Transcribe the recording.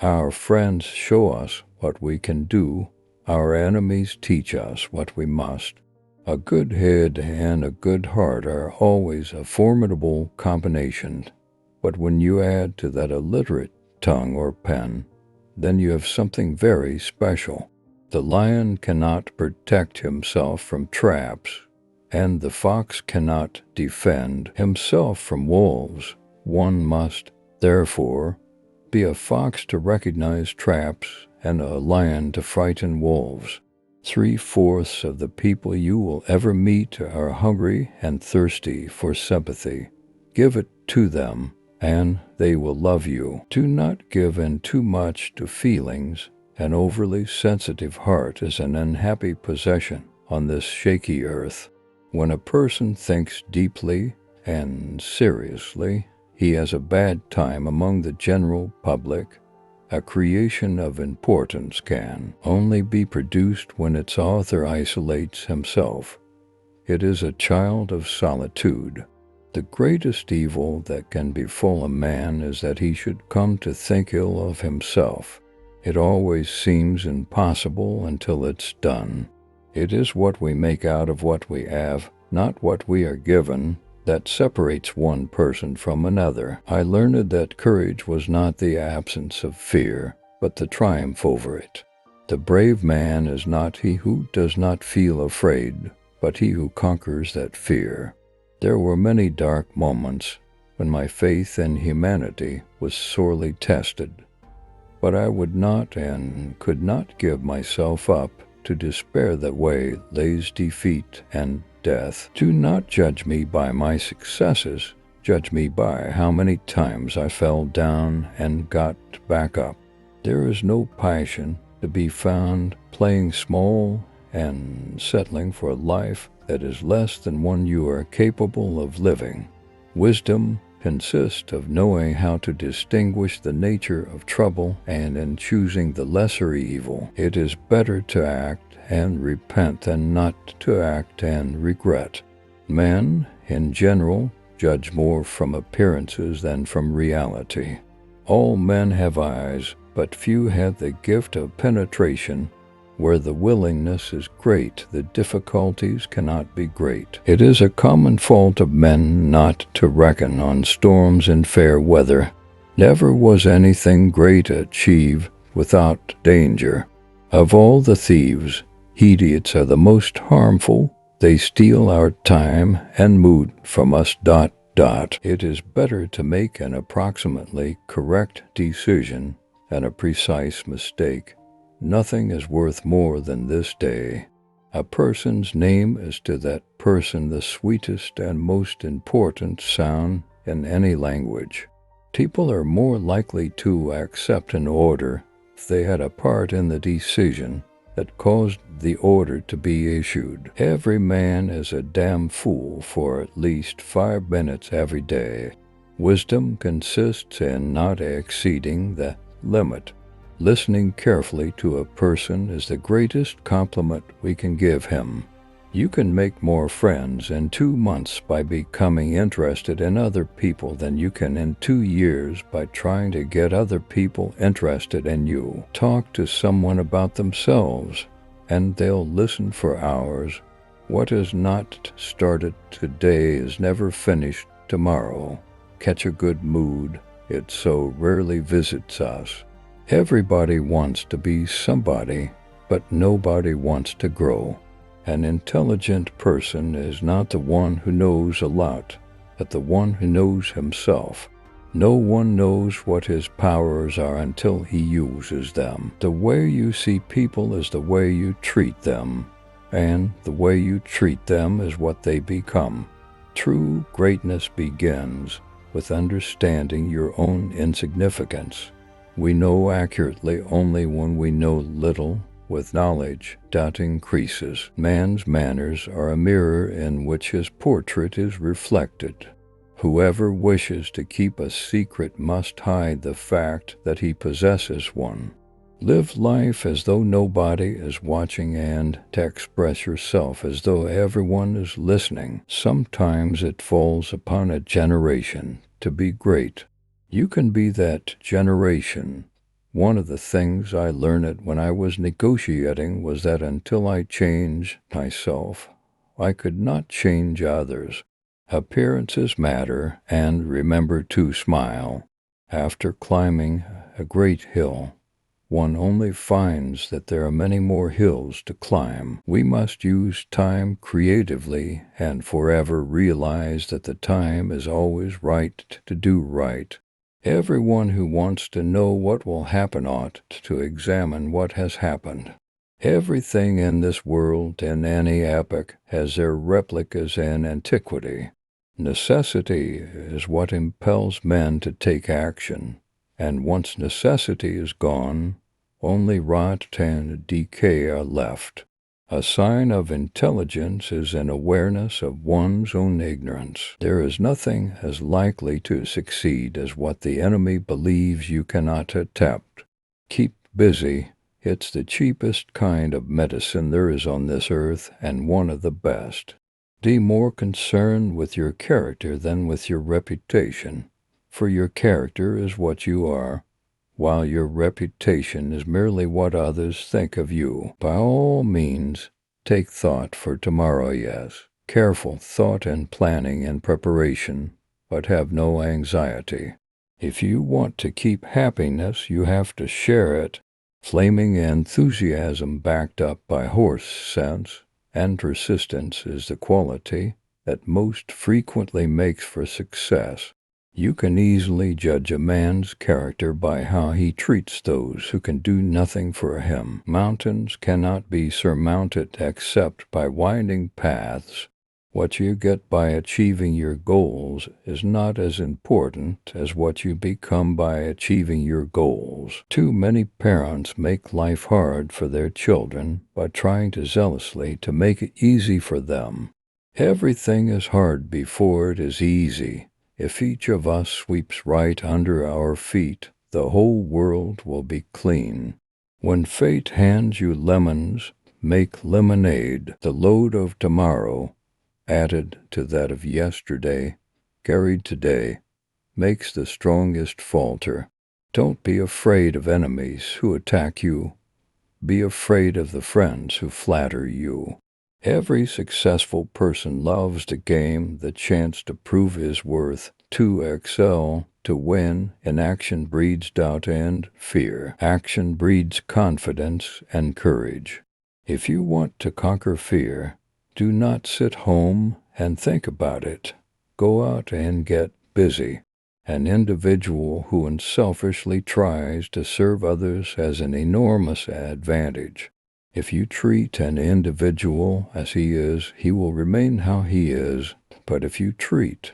Our friends show us what we can do. Our enemies teach us what we must. A good head and a good heart are always a formidable combination. But when you add to that a literate tongue or pen, then you have something very special. The lion cannot protect himself from traps, and the fox cannot defend himself from wolves. One must, therefore, be a fox to recognize traps and a lion to frighten wolves. 3/4 of the people you will ever meet are hungry and thirsty for sympathy. Give it to them, and they will love you. Do not give in too much to feelings. An overly sensitive heart is an unhappy possession on this shaky earth. When a person thinks deeply and seriously, he has a bad time among the general public. A creation of importance can only be produced when its author isolates himself. It is a child of solitude. The greatest evil that can befall a man is that he should come to think ill of himself. It always seems impossible until it's done. It is what we make out of what we have, not what we are given, that separates one person from another. I learned that courage was not the absence of fear, but the triumph over it. The brave man is not he who does not feel afraid, but he who conquers that fear. There were many dark moments when my faith in humanity was sorely tested, but I would not and could not give myself up to despair that way lays defeat and death. Do not judge me by my successes. Judge me by how many times I fell down and got back up. There is no passion to be found playing small and settling for a life that is less than one you are capable of living. Wisdom consists of knowing how to distinguish the nature of trouble and in choosing the lesser evil. It is better to act and repent than not to act and regret. Men, in general, judge more from appearances than from reality. All men have eyes, but few have the gift of penetration. Where the willingness is great, the difficulties cannot be great. It is a common fault of men not to reckon on storms in fair weather. Never was anything great achieved without danger. Of all the thieves, idiots are the most harmful. They steal our time and mood from us. It is better to make an approximately correct decision than a precise mistake. Nothing is worth more than this day. A person's name is to that person the sweetest and most important sound in any language. People are more likely to accept an order if they had a part in the decision that caused the order to be issued. Every man is a damn fool for at least 5 minutes every day. Wisdom consists in not exceeding the limit. Listening carefully to a person is the greatest compliment we can give him. You can make more friends in 2 months by becoming interested in other people than you can in 2 years by trying to get other people interested in you. Talk to someone about themselves, and they'll listen for hours. What is not started today is never finished tomorrow. Catch a good mood. It so rarely visits us. Everybody wants to be somebody, but nobody wants to grow. An intelligent person is not the one who knows a lot, but the one who knows himself. No one knows what his powers are until he uses them. The way you see people is the way you treat them, and the way you treat them is what they become. True greatness begins with understanding your own insignificance. We know accurately only when we know little. With knowledge, doubt increases. Man's manners are a mirror in which his portrait is reflected. Whoever wishes to keep a secret must hide the fact that he possesses one. Live life as though nobody is watching and to express yourself as though everyone is listening. Sometimes it falls upon a generation to be great. You can be that generation. One of the things I learned when I was negotiating was that until I changed myself, I could not change others. Appearances matter, and remember to smile. After climbing a great hill, one only finds that there are many more hills to climb. We must use time creatively and forever realize that the time is always right to do right. Everyone who wants to know what will happen ought to examine what has happened. Everything in this world in any epoch has their replicas in antiquity. Necessity is what impels men to take action, and once necessity is gone, only rot and decay are left. A sign of intelligence is an awareness of one's own ignorance. There is nothing as likely to succeed as what the enemy believes you cannot attempt. Keep busy. It's the cheapest kind of medicine there is on this earth, and one of the best. Be more concerned with your character than with your reputation, for your character is what you are, while your reputation is merely what others think of you. By all means, take thought for tomorrow, yes. Careful thought and planning and preparation, but have no anxiety. If you want to keep happiness, you have to share it. Flaming enthusiasm backed up by horse sense and persistence is the quality that most frequently makes for success. You can easily judge a man's character by how he treats those who can do nothing for him. Mountains cannot be surmounted except by winding paths. What you get by achieving your goals is not as important as what you become by achieving your goals. Too many parents make life hard for their children by trying zealously to make it easy for them. Everything is hard before it is easy. If each of us sweeps right under our feet, the whole world will be clean. When fate hands you lemons, make lemonade. The load of tomorrow, added to that of yesterday, carried today, makes the strongest falter. Don't be afraid of enemies who attack you. Be afraid of the friends who flatter you. Every successful person loves the game, the chance to prove his worth, to excel, to win. Inaction breeds doubt and fear. Action breeds confidence and courage. If you want to conquer fear, do not sit home and think about it. Go out and get busy. An individual who unselfishly tries to serve others has an enormous advantage. If you treat an individual as he is, he will remain how he is. But if you treat